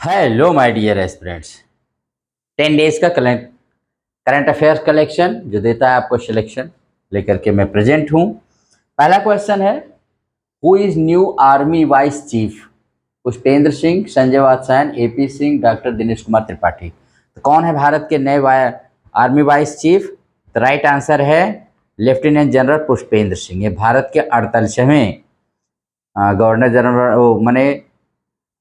Hello my dear aspirants. 10 days का current affairs collection जो देता है आपको सिलेक्शन लेकर के मैं प्रेजेंट हूँ। पहला क्वेश्चन है, who is new army vice chief? Pushpendra Singh, Sanjay Vatsayan, AP Singh, doctor Dinesh Kumar Tripathi. तो कौन है भारत के नए आर्मी वाइस चीफ? तो राइट आंसर है लेफ्टिनेंट जनरल पुष्पेंद्र सिंह। ये भारत के 48वें गवर्नर जनरल माने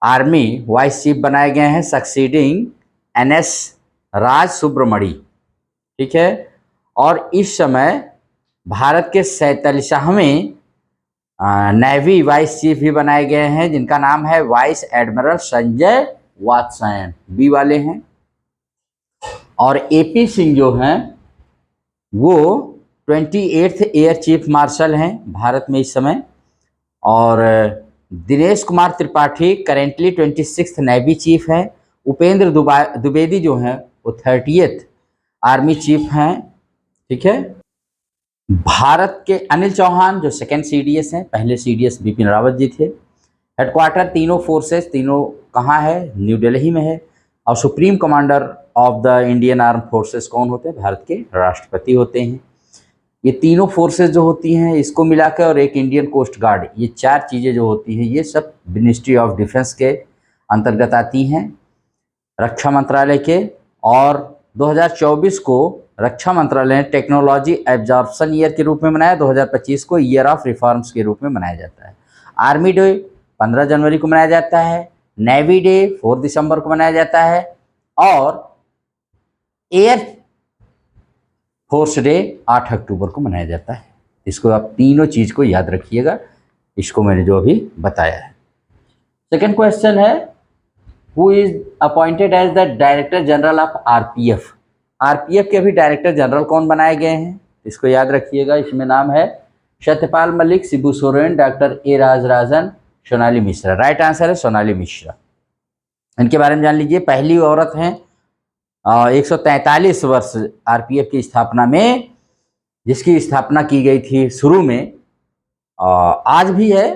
आर्मी वाइस चीफ बनाए गए हैं, सक्सीडिंग एनएस राज सुब्रमणी। ठीक है। और इस समय भारत के 47वें नेवी वाइस चीफ भी बनाए गए हैं, जिनका नाम है vice admiral Sanjay Vatsayan, B वाले हैं। और एपी सिंह जो हैं वो 28th एयर चीफ मार्शल हैं भारत में इस समय। और Dinesh Kumar Tripathi currently 26th navy chief हैं। उपेंद्र द्विवेदी जो हैं वो 30th आर्मी चीफ हैं। ठीक है। भारत के अनिल चौहान जो सेकंड सीडीएस हैं, पहले सीडीएस बिपिन रावत जी थे। हेडक्वार्टर तीनों फोर्सेस तीनों कहाँ है? न्यू दिल्ली में है। और supreme commander of the Indian arm forces कौन होते हैं? भारत के राष्ट्रपति होते हैं। ये तीनों फोर्सेस जो होती हैं इसको मिलाकर और एक इंडियन कोस्ट गार्ड, ये चार चीज़ें जो होती हैं ये सब मिनिस्ट्री ऑफ डिफेंस के अंतर्गत आती हैं, रक्षा मंत्रालय के। और 2024 को रक्षा मंत्रालय ने टेक्नोलॉजी एब्जॉर्प्शन ईयर के रूप में मनाया। 2025 को ईयर ऑफ रिफॉर्म्स के रूप में मनाया जाता है। आर्मी डे 15 जनवरी को मनाया जाता है। नेवी डे 4 दिसंबर को मनाया जाता है। और एयर फोर्स डे 8 अक्टूबर को मनाया जाता है। इसको आप तीनों चीज को याद रखिएगा, इसको मैंने जो अभी बताया है। सेकंड क्वेश्चन है, who is appointed as the director general of RPF? RPF के अभी डायरेक्टर जनरल कौन बनाए गए हैं? इसको याद रखिएगा। इसमें नाम है Satyapal Malik, Shibu Soren, doctor A Rajarajan, Sonali Mishra. Right answer है सोनाली मिश्रा। इनके बारे में जान लीजिए। पहली औरत हैं 143 वर्ष आरपीएफ की स्थापना में, जिसकी स्थापना की गई थी शुरू में। आज भी है।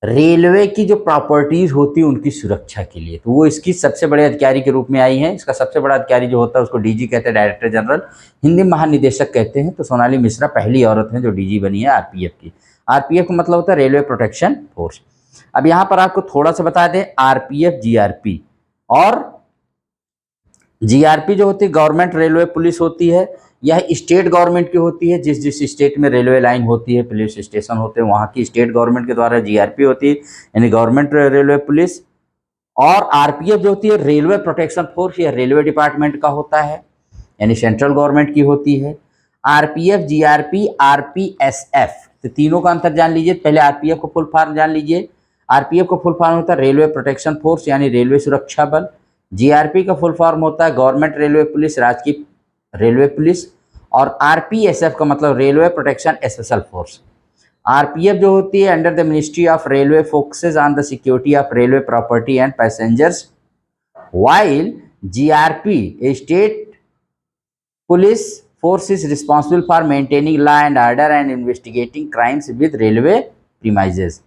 रेलवे की जो प्रॉपर्टीज होती है उनकी सुरक्षा के लिए, तो वो इसकी सबसे बड़े अधिकारी के रूप में आई हैं। इसका सबसे बड़ा अधिकारी जो होता है उसको डीजी कहते हैं, डायरेक्टर जनरल, हिंदी महानिदेशक कहते हैं। तो सोनाली मिश्रा पहली औरत हैं जो डीजी बनी है आरपीएफ की। आरपीएफ का मतलब होता है रेलवे प्रोटेक्शन फोर्स। अब यहाँ पर आपको थोड़ा सा बता दें, आरपीएफ, जीआरपी और जीआरपी जो होती है गवर्नमेंट रेलवे पुलिस होती है। यह स्टेट गवर्नमेंट की होती है। जिस जिस स्टेट में रेलवे लाइन होती है, पुलिस स्टेशन होते हैं, वहाँ की स्टेट गवर्नमेंट के द्वारा जीआरपी होती है, यानी गवर्नमेंट रेलवे पुलिस। और आरपीएफ जो होती है रेलवे प्रोटेक्शन फोर्स, यह रेलवे डिपार्टमेंट का होता है, यानी सेंट्रल गवर्नमेंट की होती है। आरपीएफ, जीआरपी, आरपीएसएफ, तो तीनों का अंतर जान लीजिए। पहले आरपीएफ को फुल फॉर्म जान लीजिए। आरपीएफ का फुल फॉर्म होता है रेलवे प्रोटेक्शन फोर्स, यानी रेलवे सुरक्षा बल। जीआरपी का फुल फॉर्म होता है गवर्नमेंट रेलवे पुलिस, राज्य की रेलवे पुलिस। और आरपीएसएफ का मतलब railway protection special force. RPF जो होती है under the ministry of railway, focuses on the security of railway property and passengers, while GRP, a state police force, is responsible for maintaining law and order and investigating crimes with railway premises।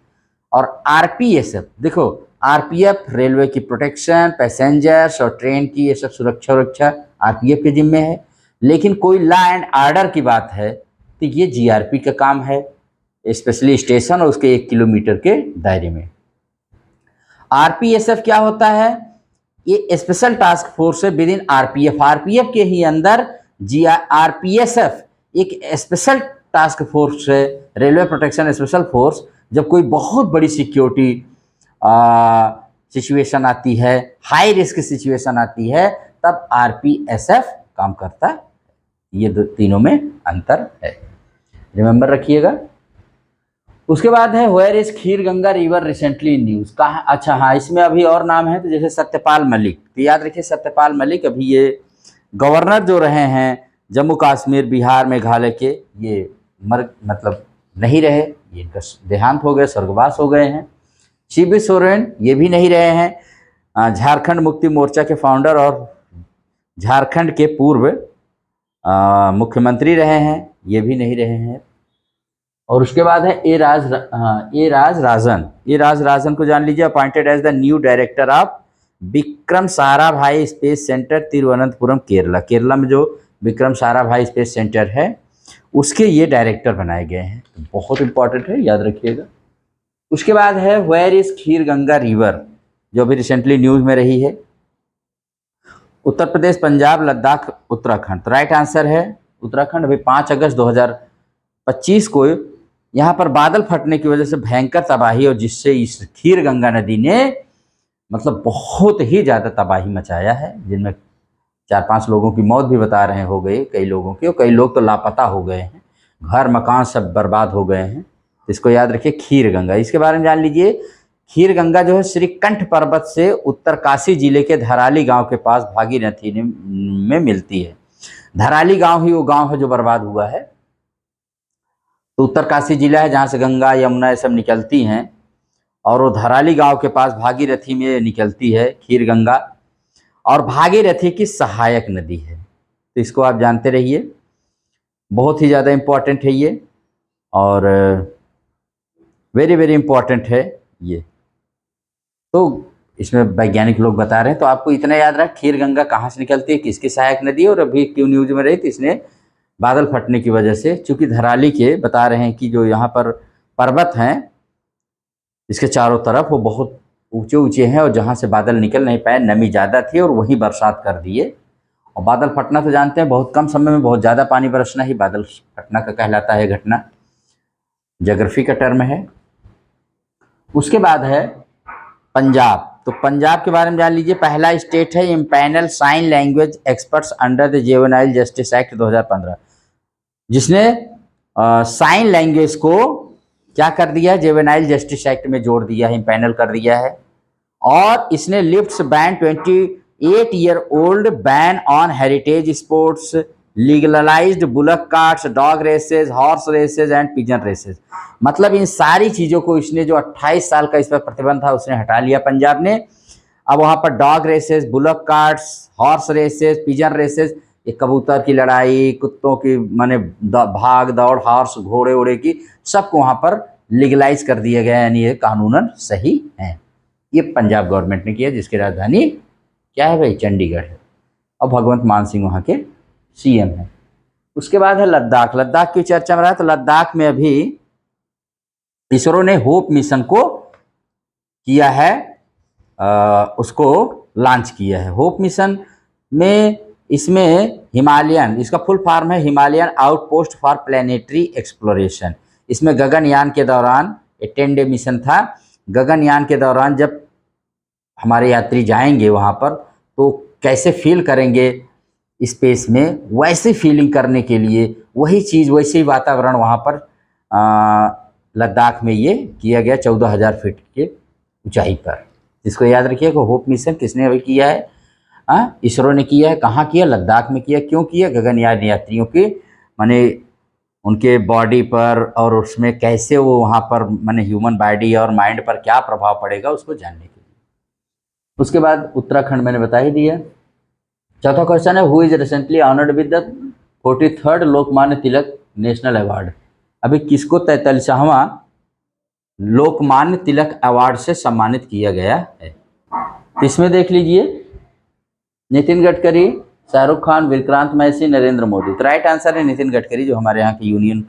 और RPSF देखो, RPF railway की protection, passengers और train की ये सब सुरक्षा RPF के जिम्मे है। लेकिन कोई लॉ एंड ऑर्डर की बात है तो ये जीआरपी का काम है, स्पेशली स्टेशन और उसके 1 किलोमीटर के दायरे में। आरपीएसएफ क्या होता है? ये स्पेशल टास्क फोर्स है विद इन आरपीएफ। आरपीएफ के ही अंदर आरपीएसएफ एक स्पेशल टास्क फोर्स है, रेलवे प्रोटेक्शन स्पेशल फोर्स। जब कोई बहुत बड़ी सिक्योरिटी सिचुएशन आती है, हाई रिस्क सिचुएशन आती है, तब आरपीएसएफ काम करता है। ये तीनों में अंतर है, रिमेंबर रखिएगा। उसके बाद है, where is Kheer Ganga river recently in news? कहाँ? अच्छा हाँ, इसमें अभी और नाम है, तो जैसे सत्यपाल मलिक, तो याद रखिए सत्यपाल मलिक अभी ये गवर्नर जो रहे हैं जम्मू कश्मीर, बिहार, मेघालय के, ये मतलब नहीं रहे, ये इनका देहांत हो गए, स्वर्गवास हो गए हैं। शिबू सोरेन ये भी नहीं रहे हैं, झारखंड मुक्ति मोर्चा के फाउंडर और झारखंड के पूर्व मुख्यमंत्री रहे हैं, ये भी नहीं रहे हैं। और उसके बाद है ए राज राजन को जान लीजिए, appointed as the new director of Vikram Sarabhai Space Centre Thiruvananthapuram Kerala. Kerala में जो विक्रम साराभाई स्पेस सेंटर है उसके ये डायरेक्टर बनाए गए हैं, तो बहुत इंपॉर्टेंट है, याद रखिएगा। उसके बाद है where is Kheer Ganga river, जो अभी रिसेंटली न्यूज में रही है। उत्तर प्रदेश, पंजाब, लद्दाख, उत्तराखंड। तो राइट आंसर है उत्तराखंड। अभी 5 अगस्त 2025 को यहाँ पर बादल फटने की वजह से भयंकर तबाही, और जिससे इस खीर गंगा नदी ने मतलब बहुत ही ज़्यादा तबाही मचाया है, जिनमें 4-5 लोगों की मौत भी बता रहे हो गई, कई लोगों की, और कई लोग तो लापता हो गए हैं, घर मकान सब बर्बाद हो गए हैं। इसको याद रखिए, खीर गंगा। इसके बारे में जान लीजिए। खीर गंगा जो है श्रीकंठ पर्वत से उत्तरकाशी जिले के धराली गांव के पास भागीरथी में मिलती है। धराली गांव ही वो गांव है जो बर्बाद हुआ है। तो उत्तरकाशी जिला है जहाँ से गंगा यमुना ये सब निकलती हैं, और वो धराली गांव के पास भागीरथी में निकलती है खीर गंगा, और भागीरथी की सहायक नदी है। तो इसको आप जानते रहिए, बहुत ही ज़्यादा इम्पोर्टेंट है ये, और वेरी वेरी इम्पोर्टेंट है ये। तो इसमें वैज्ञानिक लोग बता रहे हैं, तो आपको इतना याद रहा खीर गंगा कहाँ से निकलती है, किसकी सहायक नदी है, और अभी क्यों न्यूज में रही, तो इसने बादल फटने की वजह से, चूंकि धराली के बता रहे हैं कि जो यहाँ पर पर्वत हैं इसके चारों तरफ वो बहुत ऊंचे ऊंचे हैं, और जहाँ से बादल निकल नहीं पाए, नमी ज़्यादा थी, और वहीं बरसात कर दिए। और बादल फटना तो जानते हैं, बहुत कम समय में बहुत ज़्यादा पानी बरसना ही बादल फटना का कहलाता है घटना, ज्योग्राफी का टर्म है। उसके बाद है पंजाब। तो पंजाब के बारे में जान लीजिए। पहला स्टेट है empanel sign language experts under the Juvenile Justice Act 2015, जिसने साइन लैंग्वेज को क्या कर दिया है, जुवेनाइल जस्टिस एक्ट में जोड़ दिया है, इम्पैनल कर दिया है। और इसने lifts ban 28 year old ban on heritage sports, legalised bullock carts, dog races, horse races and pigeon races. मतलब इन सारी चीज़ों को इसने, जो 28 साल का इस पर प्रतिबंध था, उसने हटा लिया पंजाब ने। अब वहाँ पर dog races, bullock carts, horse races, pigeon races, ये कबूतर की लड़ाई, कुत्तों की माने भाग दौड़, हॉर्स घोड़े ओड़े की, सबको वहाँ पर लीगलाइज कर दिया गया, यानी ये कानूनन सही है। ये पंजाब गवर्नमेंट ने किया, जिसकी राजधानी क्या है भाई, चंडीगढ़ है, और भगवंत मान सिंह वहाँ के सीएम है। उसके बाद है लद्दाख। लद्दाख की चर्चा में रहा, तो लद्दाख में अभी इसरो ने होप मिशन को किया है, उसको लॉन्च किया है। होप मिशन में इसमें हिमालयन, इसका फुल फॉर्म है Himalayan outpost for planetary exploration. इसमें गगनयान के दौरान, एक 10 डे मिशन था, गगनयान के दौरान जब हमारे यात्री जाएंगे वहाँ पर, तो कैसे फील करेंगे स्पेस में, वैसे फीलिंग करने के लिए वही चीज़, वैसे ही वातावरण वहाँ पर लद्दाख में ये किया गया 14,000 फीट के ऊंचाई पर। इसको याद रखिएगा, होप मिशन किसने अभी किया है, इसरो ने किया है। कहाँ किया, लद्दाख में किया। क्यों किया, गगनयान यात्रियों के माने उनके बॉडी पर, और उसमें कैसे वो वहाँ पर माने ह्यूमन बॉडी और माइंड पर क्या प्रभाव पड़ेगा उसको जानने के लिए। उसके बाद उत्तराखंड मैंने बता ही दिया। चौथा क्वेश्चन है, who is recently honoured with the 43rd Lokmanya Tilak national award. अभी किसको 43वां लोकमान्य तिलक अवार्ड से सम्मानित किया गया है, तो इसमें देख लीजिए, नितिन गडकरी, शाहरुख खान, विक्रांत मैसी, नरेंद्र मोदी। तो राइट आंसर है नितिन गडकरी, जो हमारे यहाँ के यूनियन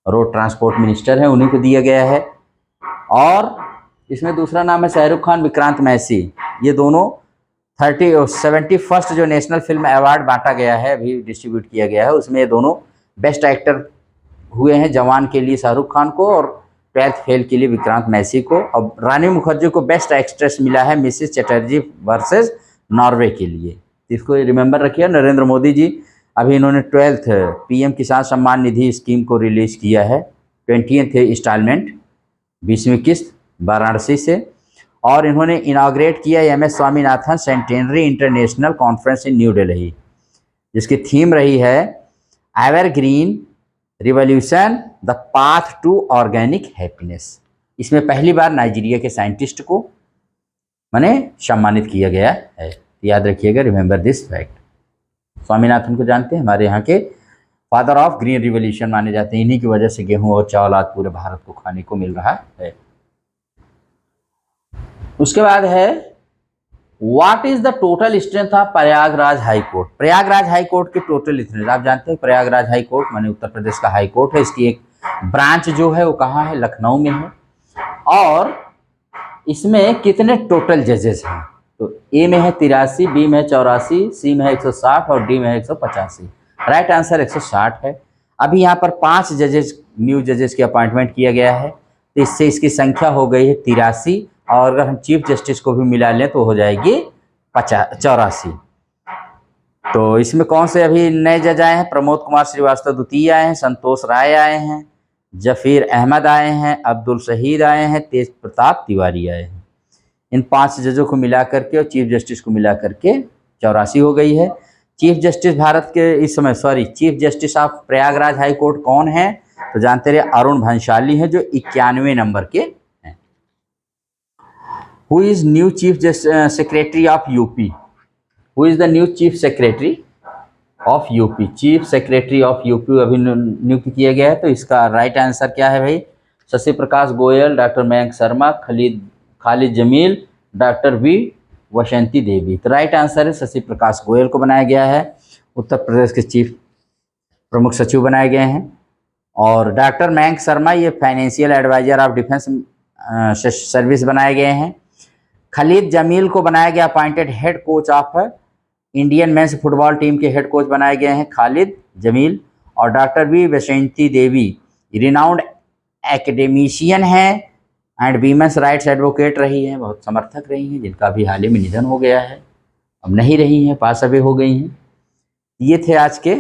रोड ट्रांसपोर्ट मिनिस्टर हैं, उन्हीं को दिया गया है। और इसमें दूसरा नाम है शाहरुख खान, विक्रांत मैसी। ये दोनों 71st जो नेशनल फिल्म अवार्ड बांटा गया है, अभी डिस्ट्रीब्यूट किया गया है, उसमें ये दोनों बेस्ट एक्टर हुए हैं। जवान के लिए शाहरुख खान को, और 12th फेल के लिए विक्रांत मैसी को। और रानी मुखर्जी को बेस्ट एक्ट्रेस मिला है मिसेस चटर्जी वर्सेस नॉर्वे के लिए। इसको रिमेंबर रखिए। नरेंद्र मोदी जी, अभी इन्होंने 12th पीएम किसान सम्मान निधि स्कीम को रिलीज किया है, 20th इंस्टॉलमेंट, 20वीं किस्त वाराणसी से। और इन्होंने इनाग्रेट किया MS Swaminathan centenary international conference in New Delhi, जिसकी थीम रही है evergreen revolution the path to organic happiness. इसमें पहली बार नाइजीरिया के साइंटिस्ट को माने सम्मानित किया गया है। याद रखिएगा, रिमेंबर दिस फैक्ट। स्वामीनाथन को जानते हैं, हमारे यहाँ के फादर ऑफ ग्रीन रिवॉल्यूशन माने जाते हैं। इन्हीं की वजह से गेहूं और चावल आज पूरे भारत को खाने को मिल रहा है। उसके बाद है what is the total strength of Prayagraj high court. Prayagraj high court की टोटल स्ट्रेंथ आप जानते हैं, प्रयागराज हाई कोर्ट माने उत्तर प्रदेश का हाई कोर्ट है, इसकी एक ब्रांच जो है वो कहाँ है, लखनऊ में है। और इसमें कितने टोटल जजेस हैं, तो ए में है 83, बी में है 84, सी में है 160 और डी में है 185। राइट आंसर 160 है। अभी यहाँ पर 5 जजेस, न्यू जजेस की अपॉइंटमेंट किया गया है, तो इससे इसकी संख्या हो गई है 83, और अगर हम चीफ जस्टिस को भी मिला लें तो हो जाएगी 84। तो इसमें कौन से अभी नए जज आए हैं, प्रमोद कुमार श्रीवास्तव द्वितीय आए हैं, संतोष राय आए हैं, जफीर अहमद आए हैं, अब्दुल शहीद आए हैं, तेज प्रताप तिवारी आए हैं। इन 5 जजों को मिला करके और चीफ जस्टिस को मिला करके 84 हो गई है। चीफ जस्टिस भारत के इस समय chief justice of Prayagraj high court कौन है, तो जानते रहे अरुण भंसाली हैं जो 91 नंबर के हैं। Who is new chief secretary of UP, who is the new chief secretary of UP. Chief secretary of UP अभी नियुक्त किया गया है, तो इसका राइट आंसर क्या है भाई, Shashi Prakash Goyal, doctor Mayank Sharma, Khalid Jamil, doctor V Vasanthi Devi. तो राइट आंसर है शशि प्रकाश गोयल को बनाया गया है, उत्तर प्रदेश के चीफ प्रमुख सचिव बनाए गए हैं। और डॉक्टर मयंक शर्मा ये financial adviser of defence service बनाए गए हैं। खालिद जमील को बनाया गया appointed head coach of Indian men's football team के हेड कोच बनाए गए हैं खालिद जमील। और doctor V Vasanthi Devi renowned academician हैं एंड वीमेंस राइट्स एडवोकेट रही हैं, बहुत समर्थक रही हैं, जिनका भी हाल ही में निधन हो गया है, अब नहीं रही हैं, पास अवे हो गई हैं। ये थे आज के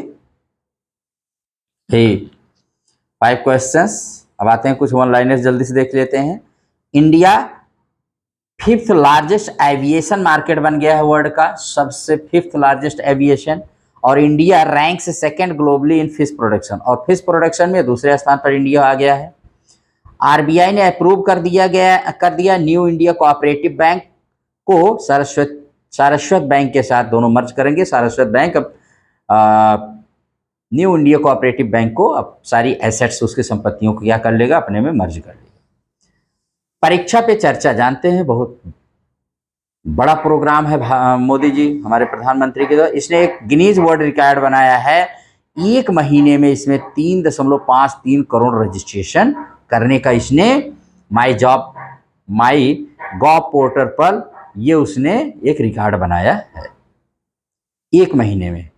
5 क्वेश्चंस। अब आते हैं कुछ वन लाइनर्स, जल्दी से देख लेते हैं। India 5th largest aviation market बन गया है, वर्ल्ड का सबसे 5th लार्जेस्ट एविएशन। और India ranks 2nd globally in fish production, और फिश प्रोडक्शन में दूसरे स्थान पर इंडिया आ गया है। आरबीआई ने अप्रूव कर दिया न्यू इंडिया कोऑपरेटिव बैंक को सारस्वत बैंक के साथ, दोनों मर्ज करेंगे। सारस्वत बैंक अब न्यू इंडिया कोऑपरेटिव बैंक को अब सारी एसेट्स, उसकी संपत्तियों को क्या कर लेगा, अपने में मर्ज कर लेगा। परीक्षा पे चर्चा जानते हैं, बहुत बड़ा प्रोग्राम है मोदी जी हमारे प्रधानमंत्री के द्वारा। इसने एक गिनीज वर्ल्ड रिकॉर्ड बनाया है, 1 महीने में इसमें 3.53 करोड़ रजिस्ट्रेशन करने का इसने माई गॉव पोर्टल पर ये उसने एक रिकॉर्ड बनाया है। 1 महीने में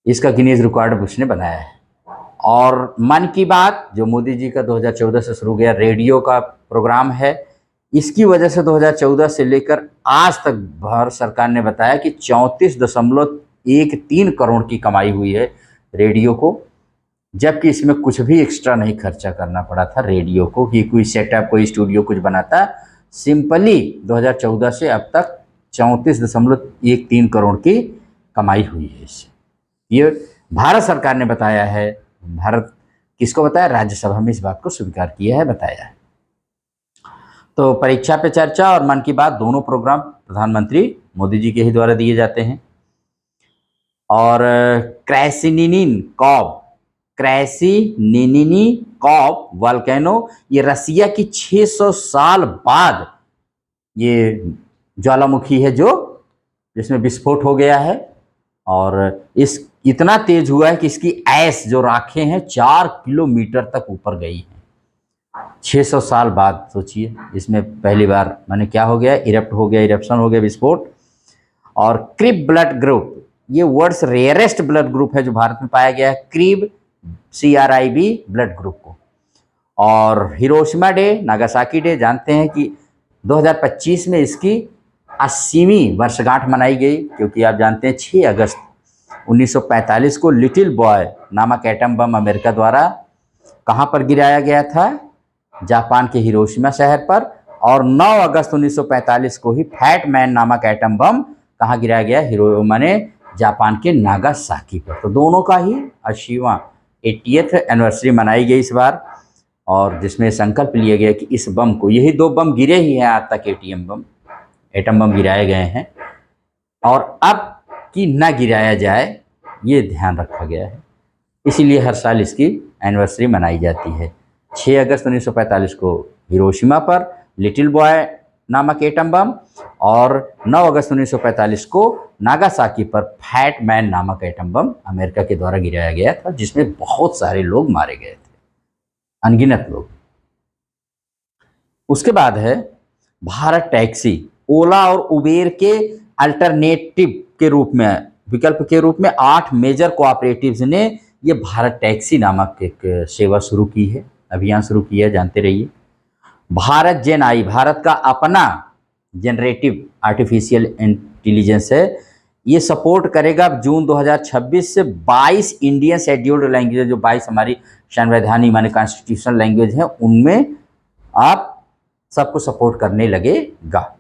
इसका गिनीज रिकॉर्ड उसने बनाया है। और मन की बात जो मोदी जी का 2014 से शुरू गया रेडियो का प्रोग्राम है, इसकी वजह से 2014 से लेकर आज तक भारत सरकार ने बताया कि 34.13 करोड़ की कमाई हुई है रेडियो को, जबकि इसमें कुछ भी एक्स्ट्रा नहीं खर्चा करना पड़ा था रेडियो को, कि कोई सेटअप, कोई स्टूडियो कुछ बनाता। सिंपली 2014 से अब तक 34.13 करोड़ की कमाई हुई है इससे। ये भारत सरकार ने बताया है। भारत किसको बताया, राज्यसभा में इस बात को स्वीकार किया है, बताया है। तो परीक्षा पे चर्चा और मन की बात दोनों प्रोग्राम प्रधानमंत्री मोदी जी के ही द्वारा दिए जाते हैं। और क्रैसिनिनिकॉव वोल्केनो, ये रसिया की 600 साल बाद ये ज्वालामुखी है जो जिसमें विस्फोट हो गया है, और इस इतना तेज हुआ है कि इसकी ऐश जो राखें हैं 4 किलोमीटर तक ऊपर गई हैं। 600 साल बाद सोचिए, इसमें पहली बार माने क्या हो गया, इरप्शन हो गया, विस्फोट। और क्रिब ब्लड ग्रुप, ये वर्ल्ड्स रेयरेस्ट ब्लड ग्रुप है जो भारत में पाया गया है, क्रिब CRIB ब्लड ग्रुप को। और हिरोशिमा डे, नागासाकी डे, जानते हैं कि 2025 में इसकी 80वीं वर्षगांठ मनाई गई, क्योंकि आप जानते हैं 6 अगस्त 1945 को लिटिल बॉय नामक एटम बम अमेरिका द्वारा कहाँ पर गिराया गया था, जापान के हिरोशिमा शहर पर। और 9 अगस्त 1945 को ही फैट मैन नामक एटम बम कहाँ गिराया गया, माने जापान के नागासाकी पर। तो दोनों का ही 80th एनिवर्सरी मनाई गई इस बार, और जिसमें संकल्प लिया गया कि इस बम को, यही 2 बम गिरे ही हैं आज तक, एटम बम गिराए गए हैं, और अब कि न गिराया जाए ये ध्यान रखा गया है। इसीलिए हर साल इसकी एनिवर्सरी मनाई जाती है। 6 अगस्त 1945 को हिरोशिमा पर लिटिल बॉय नामक एटम बम, और 9 अगस्त 1945 को नागासाकी पर फैट मैन नामक एटम बम अमेरिका के द्वारा गिराया गया था, जिसमें बहुत सारे लोग मारे गए थे, अनगिनत लोग। उसके बाद है भारत टैक्सी। ओला और उबेर के अल्टरनेटिव के रूप में, विकल्प के रूप में 8 मेजर कोऑपरेटिव्स ने ये भारत टैक्सी नामक एक सेवा शुरू की है, अभियान शुरू किया है, जानते रहिए। भारत जेन आई, भारत का अपना जनरेटिव आर्टिफिशियल इंटेलिजेंस है। ये सपोर्ट करेगा जून 2026 से 22 इंडियन शेड्यूल्ड लैंग्वेज, जो 22 हमारी संवैधानिक माने कॉन्स्टिट्यूशनल लैंग्वेज है, उनमें आप सबको सपोर्ट करने लगेगा।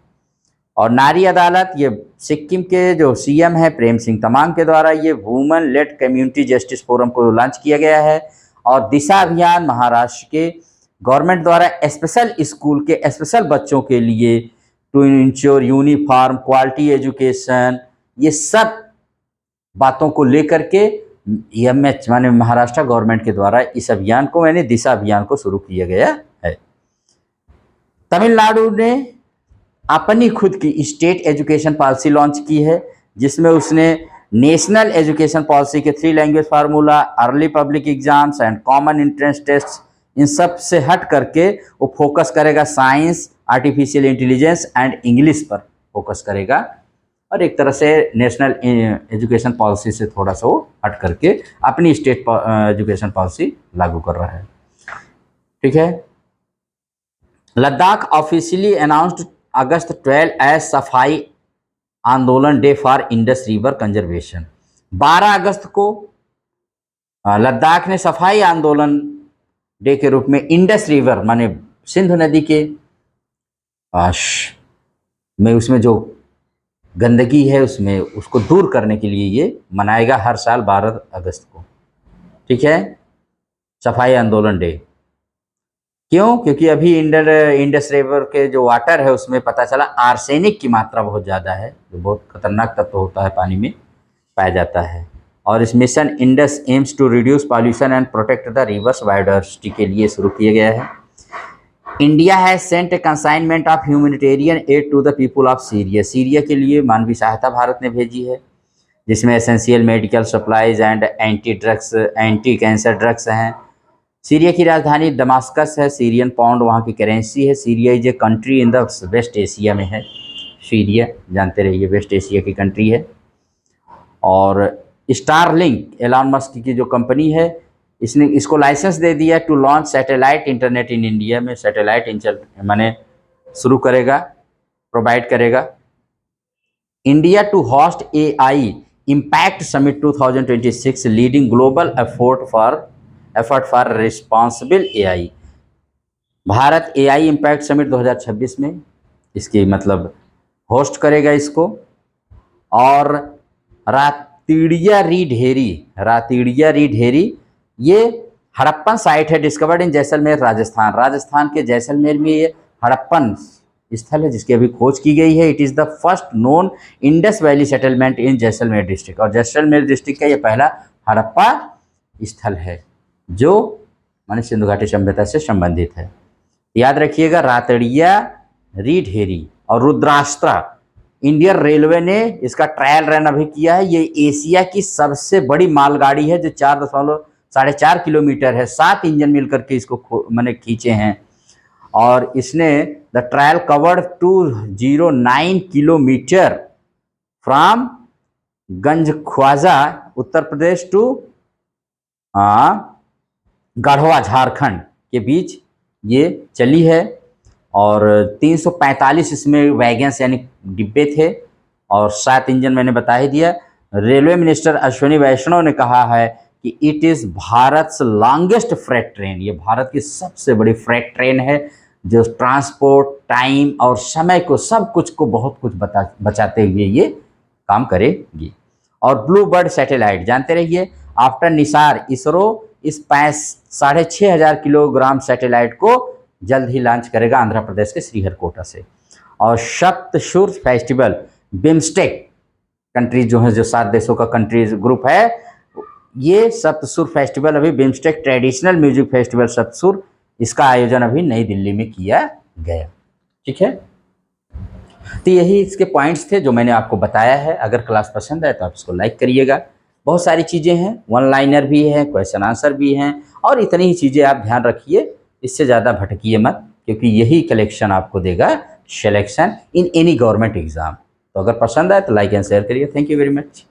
और नारी अदालत, ये सिक्किम के जो सीएम है प्रेम सिंह तमांग के द्वारा ये women lead community justice forum को लॉन्च किया गया है। और दिशा अभियान महाराष्ट्र के गवर्नमेंट द्वारा स्पेशल स्कूल के स्पेशल बच्चों के लिए to ensure uniform quality education, ये सब बातों को लेकर के एमएच माने महाराष्ट्र गवर्नमेंट के द्वारा इस अभियान को, यानी दिशा अभियान को शुरू किया गया है। तमिलनाडु ने अपनी खुद की स्टेट एजुकेशन पॉलिसी लॉन्च की है, जिसमें उसने नेशनल एजुकेशन पॉलिसी के 3 language formula, early public exams and common entrance test, इन सब से हट करके वो फोकस करेगा science, artificial intelligence and English पर फोकस करेगा। और एक तरह से नेशनल एजुकेशन पॉलिसी से थोड़ा सा वो हट करके अपनी स्टेट एजुकेशन पॉलिसी लागू कर रहा है। ठीक है। लद्दाख ऑफिशियली अनाउंस्ड अगस्त 12 एज सफाई आंदोलन day for Indus river conservation. 12 अगस्त को लद्दाख ने सफाई आंदोलन डे के रूप में इंडस रिवर माने सिंधु नदी के में उसमें जो गंदगी है उसमें उसको दूर करने के लिए ये मनाएगा हर साल 12 अगस्त को। ठीक है, सफाई आंदोलन डे। क्यों? क्योंकि अभी इंडस रिवर के जो वाटर है उसमें पता चला आर्सेनिक की मात्रा बहुत ज़्यादा है, जो बहुत खतरनाक तत्व होता है पानी में पाया जाता है। और इस mission Indus aims to reduce pollution and protect the river's biodiversity के लिए शुरू किया गया है। India has sent a consignment of humanitarian aid to the people of Syria. Syria के लिए मानवीय सहायता भारत ने भेजी है, जिसमें essential medical supplies and anti cancer drugs हैं। सीरिया की राजधानी दमास्कस है, सीरियन पाउंड वहाँ की करेंसी है। Syria is a country in the West Asia में है। सीरिया जानते रहिए वेस्ट एशिया की कंट्री है। और स्टारलिंक एलॉन मस्क की जो कंपनी है, इसने इसको लाइसेंस दे दिया to launch satellite internet in India में। सैटेलाइट माने शुरू करेगा, प्रोवाइड करेगा। India to host AI impact summit 2026 leading global effort for responsible AI। Bharat AI impact summit 2026 में इसकी मतलब होस्ट करेगा इसको। और रातिड़िया री ढेरी ये हड़प्पन साइट है, डिस्कवर्ड इन जैसलमेर राजस्थान। राजस्थान के जैसलमेर में ये हड़प्पन स्थल है जिसकी अभी खोज की गई है। It is the first known Indus valley settlement in Jaisalmer district. और जैसलमेर डिस्ट्रिक्ट का ये पहला हड़प्पा स्थल है जो माने सिंधु घाटी सभ्यता से संबंधित है। याद रखिएगा, रातड़िया री ढेरी और रुद्राष्ट्रा। इंडियन रेलवे ने इसका ट्रायल रन अभी किया है। ये एशिया की सबसे बड़ी मालगाड़ी है जो 4.4 किलोमीटर है। 7 इंजन मिलकर के इसको मैंने खींचे हैं। और इसने the trial covered 209 kilometre from Ganjkhwaja Uttar Pradesh to Garhwa Jharkhand के बीच ये चली है। और 345 इसमें वैगन्स यानी डिब्बे थे और 7 इंजन मैंने बता ही दिया। रेलवे मिनिस्टर अश्विनी वैष्णव ने कहा है कि it is Bharat longest freight train. ये भारत की सबसे बड़ी फ्रेट ट्रेन है जो ट्रांसपोर्ट टाइम और समय को सब कुछ को बहुत कुछ बचाते हुए ये काम करेगी। और ब्लू बर्ड सैटेलाइट जानते रहिए, आफ्टर निसार इसरो इस 6,500 किलोग्राम सैटेलाइट को जल्द ही लॉन्च करेगा आंध्र प्रदेश के श्रीहरिकोटा से। और सप्तशुर फेस्टिवल बिम्स्टेक कंट्रीज जो है, जो 7 देशों का कंट्रीज ग्रुप है, ये सप्तशुर फेस्टिवल अभी बिम्स्टेक ट्रेडिशनल म्यूजिक फेस्टिवल सप्तशुर, इसका आयोजन अभी नई दिल्ली में किया गया। ठीक है। तो यही इसके पॉइंट्स थे जो मैंने आपको बताया है। अगर क्लास पसंद आए तो आप इसको लाइक करिएगा। बहुत सारी चीज़ें हैं, वन लाइनर भी है, क्वेश्चन आंसर भी हैं, और इतनी ही चीज़ें आप ध्यान रखिए, इससे ज़्यादा भटकिए मत, क्योंकि यही कलेक्शन आपको देगा selection in any government exam. तो अगर पसंद आए तो लाइक एंड शेयर करिए। Thank you very much.